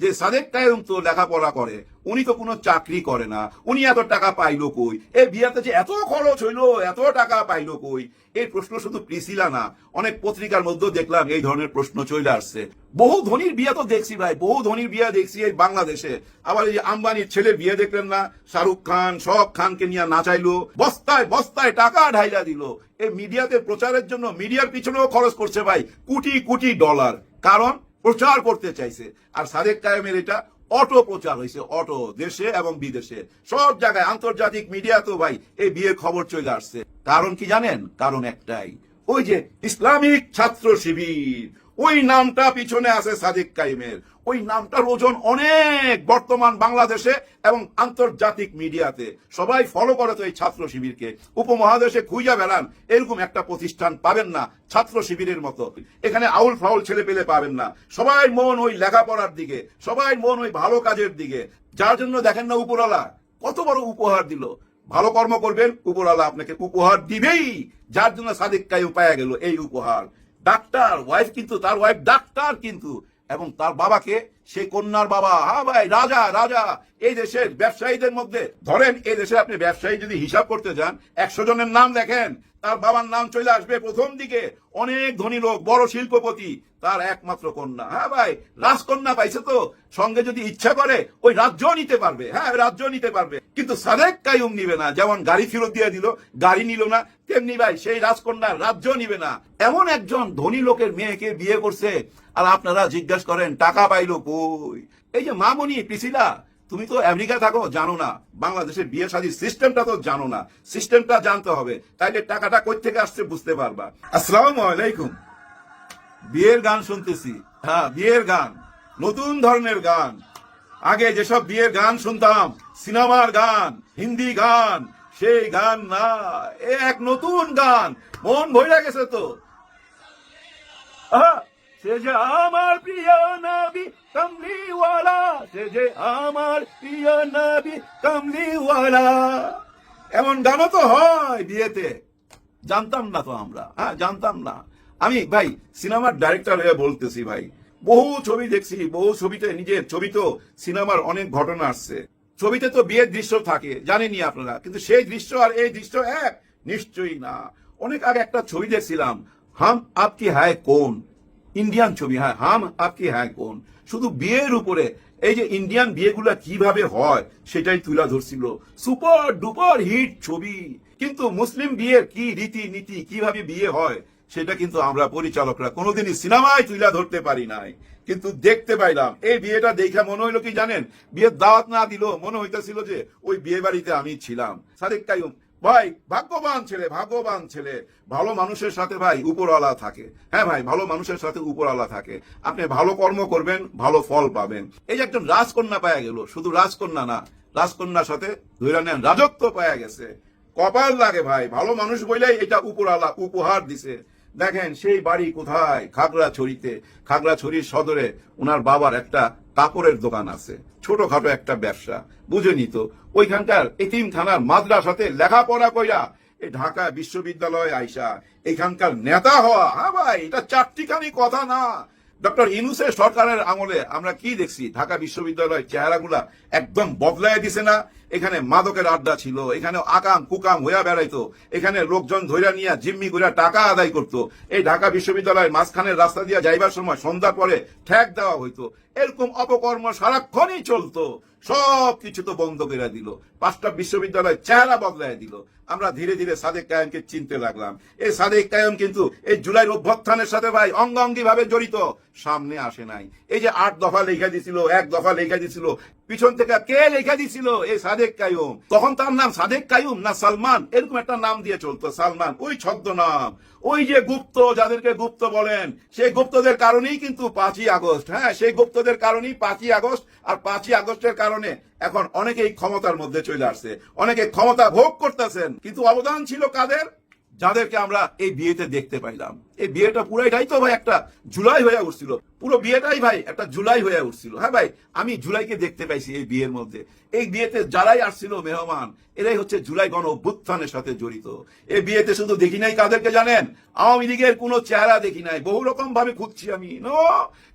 যে সাদেক কায়েম তো লেখাপড়া করে, উনি তো কোনো চাকরি করে না, উনি এত টাকা পাইলো কই, এই বিয়াতে যে এত খরচ হইলো, এত টাকা পাইলো কই। এই প্রশ্ন শুধু প্রিসিলা না, অনেক পত্রিকার মধ্যেও দেখলাম এই ধরনের প্রশ্ন চলে আসছে। বহু ধনীর বিয়া তো দেখছি ভাই, বহু ধনীর বিয়া দেখছি এই বাংলাদেশে। আবার এই যে আম্বানির ছেলের বিয়ে দেখলেন না, শাহরুখ খান সব খানকে নিয়ে নাচাইলো, বস্তায় বস্তায় টাকা ঢাইলা দিল। এই মিডিয়াতে প্রচারের জন্য মিডিয়ার পিছনেও খরচ করছে ভাই কোটি কোটি ডলার, কারণ প্রচার করতে চাইছে। আর সাদেক কায়েমের এটা অটো প্রচার হয়েছে, অটো, দেশে এবং বিদেশে সব জায়গায় আন্তর্জাতিক মিডিয়া তো ভাই এই বিয়ের খবর চলে আসছে। কারণ কি জানেন? কারণ একটাই, ওই যে ইসলামিক ছাত্র শিবির, ওই নামটা পিছনে আছে সাদেক কায়েমের। ওই নামটার ওজন অনেক বর্তমান বাংলাদেশে এবং আন্তর্জাতিক মিডিয়াতে। সবাই ফলো করে তো এই ছাত্র শিবিরকে। উপমহাদেশে খুঁজা বেড়ান, এরকম একটা প্রতিষ্ঠান পাবেন না ছাত্র শিবিরের মতো। এখানে আউল ফাউল ছেলে পেলে পাবেন না। সবাই মন ওই লেখাপড়ার দিকে, সবাই মন ওই ভালো কাজের দিকে। যার জন্য দেখেন না উপরওয়ালা কত বড় উপহার দিল। ভালো কর্ম করবেন, উপরওয়ালা আপনাকে উপহার দিবেই। যার জন্য সাদেক কায়েম পাওয়া গেল এই উপহার। ডাক্তার ওয়াইফ, কিন্তু তার ওয়াইফ ডাক্তার, কিন্তু এবং তার বাবাকে সেই কন্যার বাবা, হ্যাঁ ভাই, রাজা রাজা। এই দেশের ব্যবসায়ীদের মধ্যে ধরেন, এই দেশে আপনি ব্যবসায়ী যদি হিসাব করতে যান, 100 জনের নাম দেখেন, তার বাবার নাম চলে আসবে প্রথম দিকে। অনেক ধনী লোক, বড় শিল্পপতি, তার একমাত্র কন্যা। হ্যাঁ ভাই, রাজকন্যা পাইছে তো, সঙ্গে যদি ইচ্ছা করে ওই রাজ্য নিতে পারবে। হ্যাঁ, রাজ্য নিতে পারবে, কিন্তু সাদেক কায়েম নিবে না। যেমন গাড়ি ফেরত দিয়ে দিল, গাড়ি নিল না, তেমনি ভাই সেই রাজকন্যার রাজ্য নিবে না। এমন একজন ধনী লোকের মেয়েকে বিয়ে করছে, আর আপনারা জিজ্ঞাসা করেন টাকা পাইলো কই। এই যে মামনি, প্রিসিলা, তুমি তো আমেরিকা থাকো, জানো না বাংলাদেশের বিয়ে শাদীর সিস্টেমটা তো জানো না। সিস্টেমটা জানতে হবে, তাইলে টাকাটা কই থেকে আসছে বুঝতে পারবা। আসসালামু আলাইকুম। বিয়ের গান শুনতেছি, হ্যাঁ বিয়ের গান, নতুন ধরনের গান। আগে যেসব বিয়ের গান শুনতাম, সিনেমার গান, হিন্দি গান, সেই গান না, এক নতুন গান। মন ভইরা গেছে তো। সে যে আমার প্রিয় নবী কামলিওয়ালা, সে যে আমার প্রিয় নবী কামলিওয়ালা। এমন গানও তো হয় বিয়েতে, জানতাম না তো আমরা। হ্যাঁ, জানতাম না। আমি ভাই সিনেমার ডাইরেক্টর হয়ে বলতেছি ভাই, বহু ছবি দেখছি, বহু ছবিতে নিজের ছবি তো সিনেমার অনেক ঘটনা আসছে। ছবিতে তো বিয়ের দৃশ্য থাকে, জানেনই আপনারা, কিন্তু সেই দৃশ্য আর এই দৃশ্য এক নিশ্চয়ই না। অনেক আগে একটা ছবি দেখছিলাম, হাম আপকি হ্যায় কোন, ইন্ডিয়ান ছবি। হ্যাঁ, হাম আপকি হ্যায় কোন। শুধু বিয়ের উপরে, এই যে ইন্ডিয়ান বিয়েগুলা কিভাবে হয় সেটাই তুলে ধরছিল। সুপার ডুপার হিট ছবি। কিন্তু মুসলিম বিয়ের কি রীতি নীতি, কিভাবে বিয়ে হয়, সেটা কিন্তু আমরা পরিচালকরা কোনোদিনই সিনেমায় তুলে ধরতে পারি নাই। কিন্তু দেখতে পাইলাম, এই বিয়েটা দেখে মনে হইলো কি জানেন, বিয়ের দাওয়াত না দিল মনে হইতেছিল যে ওই বিয়ে বাড়িতে আমি ছিলাম। সাদেক কায়েম ভাই ভাগ্যবান ছেলে, ভাগ্যবান ছেলে। ভালো মানুষের সাথে ভাই উপরওয়ালা থাকে। হ্যাঁ ভাই, ভালো মানুষের সাথে উপরওয়ালা থাকে। আপনি ভালো কর্ম করবেন, ভালো ফল পাবেন। এই যে একজন রাজকন্যা পাওয়া গেল, শুধু রাজকন্যা না, রাজকন্যার সাথে ধরে নেন রাজত্ব পাওয়া গেছে। কপাল লাগে ভাই, ভালো মানুষ বইলেই এটা উপরওয়ালা উপহার দিছে। দেখেন সেই বাড়ি কোথায়, খাগড়াছড়িতে। খাগড়াছড়ির সদরে ওনার বাবার একটা কাপড়ের দোকান আছে, ছোটখাটো একটা ব্যবসা, বুঝেনি তো। ওইখানকার এতিমখানার মাদ্রাসাতে লেখাপড়া কইরা এই ঢাকা বিশ্ববিদ্যালয়ে আইসা এখানকার নেতা হওয়া। হ্যাঁ ভাই, এটা চারটিখানি কথা না। ডক্টর ইউনূসের সরকারের আমলে আমরা কি দেখছি, ঢাকা বিশ্ববিদ্যালয়ের চেহারাগুলা একদম বদলায় দিছে না। এখানে মাদকের আড্ডা ছিল, এখানে আকাম কুকাম হইয়া বেড়াইতো, এখানে লোকজন ধইরা নিয়ে জিম্মি করে টাকা আদায় করতো। এই ঢাকা বিশ্ববিদ্যালয়ের মাঝখানের রাস্তা দিয়ে যাইবার সময় সন্ধ্যার পরে ঠেক দেওয়া হইতো। এরকম অপকর্ম সারাক্ষণই চলতো। সব কিছু তো বন্ধ করে দিল, 5টা বিশ্ববিদ্যালয়ের চেহারা বদলায় দিল। আমরা ধীরে ধীরে সাদেক কায়েমকে চিনতে লাগলাম। এই সাদেক কায়েম কিন্তু এই জুলাইয়ের অভ্যুত্থানের সাথে ভাই অঙ্গাঙ্গি ভাবে জড়িত, সামনে আসে নাই। এই যে 8 দফা লেখা দিছিল, 1 দফা লেখা দিছিল, পিছন থেকে কে লেখা দিছিল? এই সাদেক কায়েম। তখন তার নাম সাদেক কায়েম না সালমান, এরকম একটা নাম দিয়ে চলতো, সালমান, ওই ছদ্মনাম। ওই যে গুপ্ত, যাদেরকে গুপ্ত বলেন, সেই গুপ্তদের কারণেই কিন্তু 5ই আগস্ট। হ্যাঁ, সেই গুপ্তদের কারণেই 5ই আগস্ট। আর 5ই আগস্টের কারণে এখন অনেকেই ক্ষমতার মধ্যে চলে আসছে, অনেকে ক্ষমতা ভোগ করতেছেন। কিন্তু অবদান ছিল কাদের? যাদেরকে আমরা এই বিয়েতে দেখতে পাইলাম। এই বিয়েটা পুরাইটাই তো ভাই একটা জুলাই হয়ে উঠছিল, পুরো বিয়েটাই ভাই একটা জুলাই হয়ে উঠছিল। হ্যাঁ ভাই, আমি জুলাইকে দেখতে পাইছি এই বিয়ের মধ্যে। এই বিয়েতে যারাই আসছিল মেহমান, এরাই হচ্ছে জুলাই গণ অভ্যুত্থানের সাথে জড়িত। এই বিয়েতে শুধু দেখি নাই কাদেরকে জানেন? আওয়ামী লীগের কোনো চেহারা দেখি নাই। বহু রকম ভাবে খুঁজছি আমি,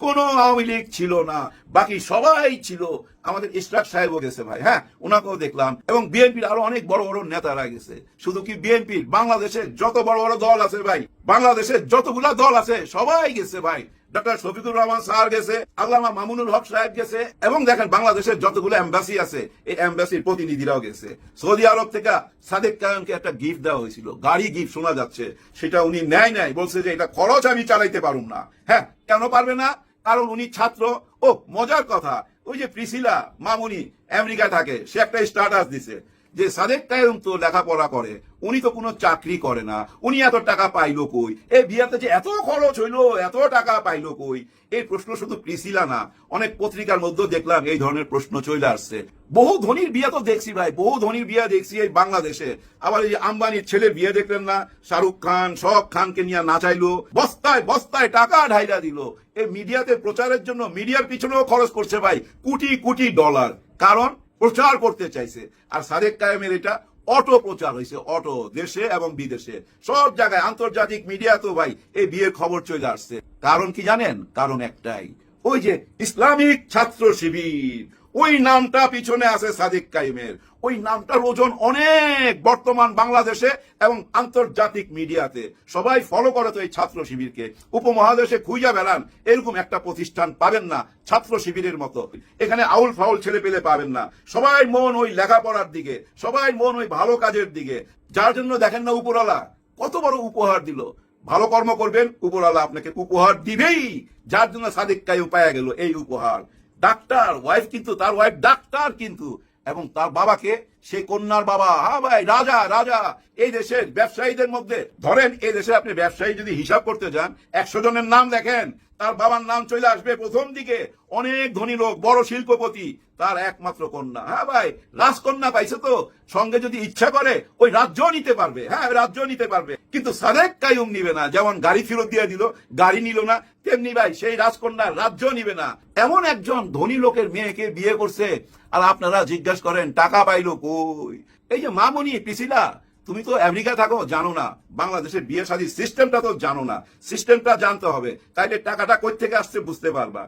কোনো আওয়ামী লীগ ছিল না, বাকি সবাই ছিল। আমাদের ইশরাক সাহেবও গেছে ভাই, হ্যাঁ ওনাকেও দেখলাম, এবং বিএনপির আরো অনেক বড় বড় নেতারা গেছে। শুধু কি বিএনপির, বাংলাদেশের যত বড় বড় দল আছে ভাই, বাংলাদেশের যতগুলা দল আছে সবাই গেছে ভাই। ডক্টর শফিকুর রহমান স্যার গেছে, আল্লামা মামুনুল হক সাহেব গেছে, এবং দেখেন বাংলাদেশের যতগুলো এম্বাসি আছে এই এম্বাসির প্রতিনিধিরাও গেছে। সৌদি আরব থেকে সাদেক কায়েমকে একটা গিফট দেওয়া হয়েছিল, গাড়ি গিফট শোনা যাচ্ছে, সেটা উনি নেয় নাই, বলছে যে এটা খরচ আমি চালাইতে পারুম না। হ্যাঁ, কেন পারবে না? কারণ উনি ছাত্র। ও মজার কথা, ওই যে প্রিসিলা মামুনি আমেরিকা থাকে, সে একটা স্ট্যাটাস দিছে যে সাদেক কায়েম তো লেখাপড়া করে, উনি তো কোনো চাকরি করে না, উনি এত টাকা পাইলো কই? এই বিয়াতে যে এত খরচ হইলো, এত টাকা পাইলো কই? এই প্রশ্ন শুধু প্রিসিলা না, অনেক পত্রিকার মধ্যে দেখলাম এই ধরনের প্রশ্ন চলে আসছে। বহু ধনীর বিয়া তো দেখছি ভাই, বহু ধনীর বিয়া দেখছি এই বাংলাদেশে। আবার এই আম্বানির ছেলে বিয়ে দেখলেন না, শাহরুখ খান সব খানকে নিয়ে নাচাইলো, বস্তায় বস্তায় টাকা ঢাইলা দিল। এই মিডিয়াতে প্রচারের জন্য মিডিয়ার পিছনেও খরচ করছে ভাই কোটি কোটি ডলার, কারণ প্রচার করতে চাইছে। আর সাদেক কায়েমের এটা অটো প্রচার হয়েছে, অটো, দেশে এবং বিদেশে সব জায়গায়, আন্তর্জাতিক মিডিয়া তো ভাই এই বিয়ের খবর চলে আসছে। কারণ কি জানেন? কারণ একটাই, ওই যে ইসলামিক ছাত্র শিবির, ওই নামটা পিছনে আছে সাদেক কায়েমের। ওই নামটার ওজন অনেক বর্তমান বাংলাদেশে এবং আন্তর্জাতিক মিডিয়াতে। সবাই ফলো করে তো এই ছাত্র শিবিরকে। উপমহাদেশে খুঁজা বেড়ান, এরকম একটা প্রতিষ্ঠান পাবেন না ছাত্র শিবিরের মতো। এখানে আউল ফাউল ছেলে পেলে পাবেন না। সবাই মন ওই লেখাপড়ার দিকে, সবাই মন ওই ভালো কাজের দিকে। যার জন্য দেখেন না উপরওয়ালা কত বড় উপহার দিল। ভালো কর্ম করবেন, উপরওয়ালা আপনাকে উপহার দিবেই। যার জন্য সাদেক কায়েম পাওয়া গেল এই উপহার। ডাক্তার ওয়াইফ, কিন্তু তার ওয়াইফ ডাক্তার, কিন্তু এবং তার বাবাকে সেই কন্যার বাবা, হ্যাঁ ভাই রাজা। রাজা এই দেশের ব্যবসায়ীদের মধ্যে ধরেন, এই দেশে আপনি ব্যবসায়ী যদি হিসাব করতে যান, 100 জনের নাম দেখেন, তার বাবার নাম চলে আসবে প্রথম দিকে। অনেক ধনী লোক, বড় শিল্পপতি, তার একমাত্র কন্যা। হ্যাঁ ভাই, রাজকন্যা পাইছে তো, সঙ্গে যদি ইচ্ছা করে ওই রাজ্য নিতে পারবে। হ্যাঁ, রাজ্য নিতে পারবে, কিন্তু সাদেক কায়েম নিবে না। যেমন গাড়ি ফেরত দিয়ে দিল, গাড়ি নিল না, তেমনি ভাই সেই রাজকন্যার রাজ্য নিবে না। এমন একজন ধনী লোকের মেয়েকে বিয়ে করছে, আর আপনারা জিজ্ঞাসা করেন টাকা পাইলো কই? এই যে মামুনি প্রিসিলা, তুমি তো আমেরিকা থাকো, জানো না বাংলাদেশের বিয়ে শাদীর সিস্টেমটা, তো জানো না। সিস্টেমটা জানতে হবে, তাইলে টাকাটা কই থেকে আসছে বুঝতে পারবা।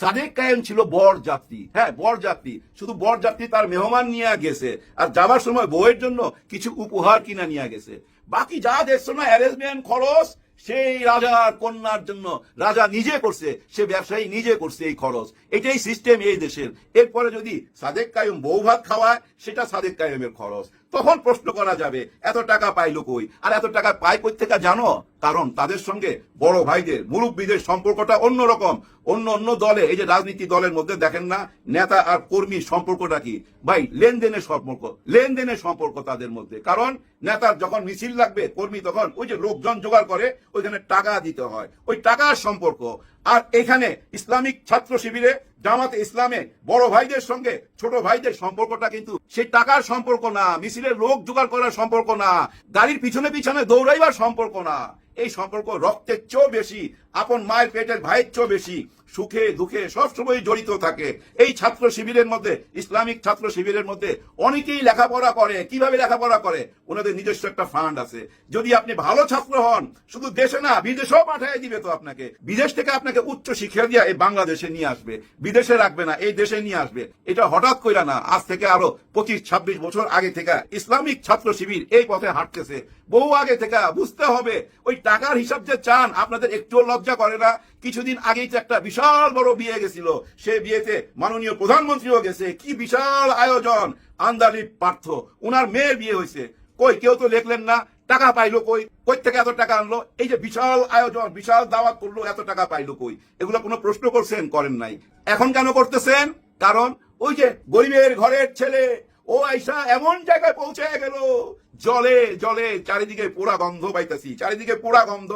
সাদেক কায়েম ছিল বর যাত্রী। হ্যাঁ, বর যাত্রী, শুধু বর যাত্রী তার মেহমান নিয়ে গেছে, আর যাবার সময় বউয়ের জন্য কিছু উপহার কিনা নিয়ে গেছে। বাকি যা দেখছো না অ্যারেঞ্জমেন্ট খরচ, সেই রাজার কন্যার জন্য রাজা নিজে করছে, সে ব্যবসায়ী নিজে করছে এই খরচ। এটাই সিস্টেম এই দেশের। এরপরে যদি সাদেক কায়েম বউ ভাত খাওয়ায়, সেটা সাদেক কায়েমের খরচ। তখন প্রশ্ন করা যাবে এত টাকা পাইলো কই? আর এত টাকা পায় কই থেকে জানো? কারণ তাদের সঙ্গে বড় ভাইদের, মুরব্বীদের সম্পর্কটা অন্যরকম। অন্য দলে, এই যে রাজনীতি দলের মধ্যে দেখেন না নেতা আর কর্মীর সম্পর্কটা কি ভাই? লেনদেনের সম্পর্ক, লেনদেনের সম্পর্ক তাদের মধ্যে। কারণ নেতার যখন মিছিল লাগবে, কর্মী তখন ওই যে লোকজন জোগাড় করে, ওইখানে টাকা দিতে হয়, ওই টাকার সম্পর্ক। আর এখানে ইসলামিক ছাত্র শিবিরে, জামাতে ইসলামে বড় ভাইদের সঙ্গে ছোট ভাইদের সম্পর্কটা কিন্তু সেই টাকার সম্পর্ক না, মিছিলের লোক জোগাড় করার সম্পর্ক না, গাড়ির পিছনে পিছনে দৌড়াইবার সম্পর্ক না। এই সম্পর্ক রক্তের চেয়েও বেশি, আপন মায়ের পেটের ভাইয়ের চেয়েও বেশি, সুখে দুঃখে সবসময় জড়িত থাকে। এই ছাত্র শিবিরের মধ্যে, ইসলামিক ছাত্র শিবিরের মধ্যে অনেকেই লেখাপড়া করে। কিভাবে লেখাপড়া করে? ওনাদের নিজস্ব একটা ফান্ড আছে। যদি আপনি ভালো ছাত্র হন, শুধু দেশে না বিদেশেও পাঠিয়ে দিবে তো আপনাকে। বিদেশ থেকে আপনাকে উচ্চ শিক্ষা দিয়ে এই বাংলাদেশে নিয়ে আসবে, বিদেশে রাখবে না, এই দেশে নিয়ে আসবে। এটা হঠাৎ কইরা না, আজ থেকে আরো 25-26 বছর আগে থেকে ইসলামিক ছাত্র শিবির এই পথে হাঁটতেছে। বহু আগে থেকে বুঝতে হবে, ওই টাকার হিসাব যে চান, আপনাদের একটুও লজ্জা করে না? কিছুদিন আগেই তো একটা বিশাল বড় বিয়ে গেছিল, সেই বিয়েতে মাননীয় প্রধানমন্ত্রীও গেছে। কি বিশাল আয়োজন! আন্দালিব পার্থ, উনার মেয়ের বিয়ে হয়েছে। কই কেউ তো লিখলেন না টাকা পাইলো কই, কই থেকে এত টাকা আনলো? এই যে বিশাল আয়োজন, বিশাল দাওয়াত করলো, এত টাকা পাইলো কই? এগুলো কোনো প্রশ্ন করছেন? করেন নাই। এখন কেন করতেছেন? কারণ ওই যে গরিবের ঘরের ছেলে, ও আইসা এমন জায়গায় পৌঁছে গেল, জলে জলে চারিদিকে পোড়া গন্ধ পাইতেছি, চারিদিকে পোড়া গন্ধ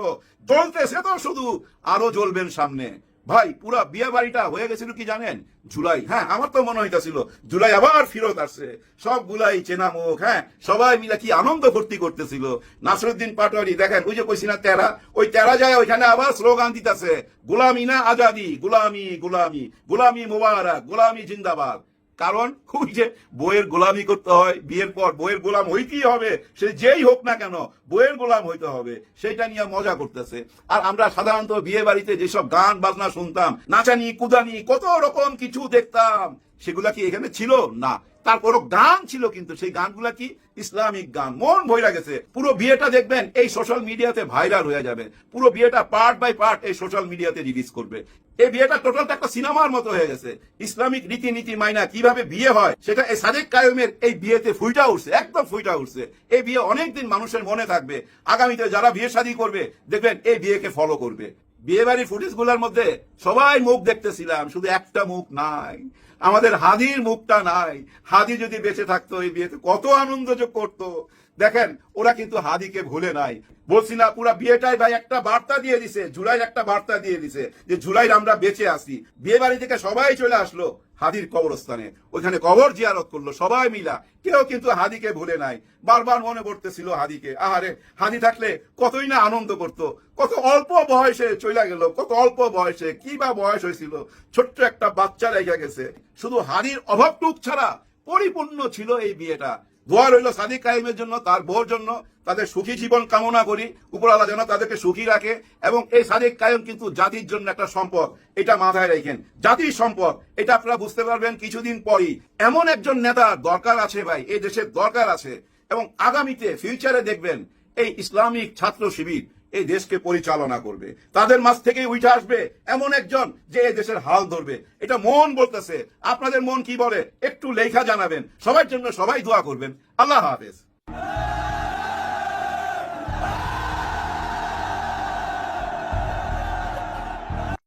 জ্বলতেছে, তো শুধু আরো জ্বলবেন সামনে। ভাই পুরা বিয়ে বাড়িটা হয়ে গেছিল কি জানেন? জুলাই। হ্যাঁ, আমার তো মনে হইতাছিল জুলাই আবার ফিরত আসছে, সবগুলাই চেনা মুখ। হ্যাঁ, সবাই মিলে কি আনন্দ ভর্তি করতেছিল। নাসরুদ্দিন পাটোয়ারি দেখেন, ওই যে কইছি না তেরা, ওই তেরা যায় ওইখানে আবার স্লোগান দিতেছে, গোলামি না আজাদি, গোলামি গোলামি, গোলামি মোবারক, গোলামি জিন্দাবাদ। কারণ ওই যে বইয়ের গোলামি করতে হয়, বিয়ের পর বইয়ের গোলাম হইতেই হবে, সে যেই হোক না কেন বইয়ের গোলাম হইতে হবে, সেটা নিয়ে মজা করতেছে। আর আমরা সাধারণত বিয়ে বাড়িতে যেসব গান বাজনা শুনতাম, নাচানি কুদানি কত রকম কিছু দেখতাম, সেগুলা কি এখানে ছিল? না। তারপরও গান ছিল, কিন্তু সেই গানগুলা কি ইসলামিক গান। মন ভইরা গেছে। পুরো বিয়েটা দেখবেন এই সোশ্যাল মিডিয়াতে ভাইরাল হয়ে যাবে, পুরো বিয়েটা পার্ট বাই পার্ট এই সোশ্যাল মিডিয়াতে রিলিজ করবে। এই বিয়েটা টোটালটা একটা সিনেমার মতো হয়ে গেছে। ইসলামিক রীতিনীতি মাইনা কিভাবে বিয়ে হয় সেটা এই সাদেক কায়েমের এই বিয়েতে ফুইটা উঠছে, একদম ফুইটা উঠছে। এই বিয়ে অনেকদিন মানুষের মনে থাকবে। আগামীতে যারা বিয়ে শাদী করবে দেখবেন এই বিয়েকে ফলো করবে। বিয়ে বাড়ির ফুটেজ গুলার মধ্যে সবাই মুখ দেখতেছিলাম, শুধু একটা মুখ নাই, আমাদের হাদির মুখটা নাই। হাদি যদি বেঁচে থাকতো এই বিয়েতে কত আনন্দ যোগ করতো। দেখেন ওরা কিন্তু হাদিকে ভুলে নাই। বলছি না, পুরা বিয়েটাই ভাই একটা বার্তা দিয়ে দিছে, জুলাইয়ের একটা বার্তা দিয়ে দিছে যে জুলাইয়ের আমরা বেঁচে আছি। বিয়ে বাড়ি থেকে সবাই চলে আসলো হাদির কবরস্থানে, ওইখানে কবর জিয়ারত করলো সবাই মিলা। কেউ কিন্তু হাদিকে ভুলে নাই। বারবার মনে পড়তেছিল হাদিকে। আহারে, হাদি থাকলে কতই না আনন্দ করতো। কত অল্প বয়সে চলে গেল, কত অল্প বয়সে, কি বা বয়স হয়েছিল, ছোট্ট একটা বাচ্চা রেখে গেছে। শুধু হাদির অভাবটুক ছাড়া পরিপূর্ণ ছিল এই বিয়েটা। দোয়া রইল সাদিক কায়েমের জন্য, তার বউর জন্য। তাদের সুখী জীবন কামনা করি, উপরওয়ালা যেন তাদেরকে সুখী রাখে। এবং এই সাদিক কায়েম কিন্তু জাতির জন্য একটা সম্পদ, এটা মাথায় রাখেন। জাতির সম্পদ, এটা আপনারা বুঝতে পারবেন কিছুদিন পরই। এমন একজন নেতার দরকার আছে ভাই, এই দেশের দরকার আছে। এবং আগামীতে ফিউচারে দেখবেন এই ইসলামিক ছাত্র শিবির এই দেশকে পরিচালনা করবে। তাদের মাঝ থেকে উঠে আসবে এমন একজন যে এই দেশের হাল ধরবে। এটা মন বলতেছে। আপনাদের মন কি বলে একটু লেখা জানাবেন। সবার জন্য সবাই দোয়া করবেন। আল্লাহ হাফেজ।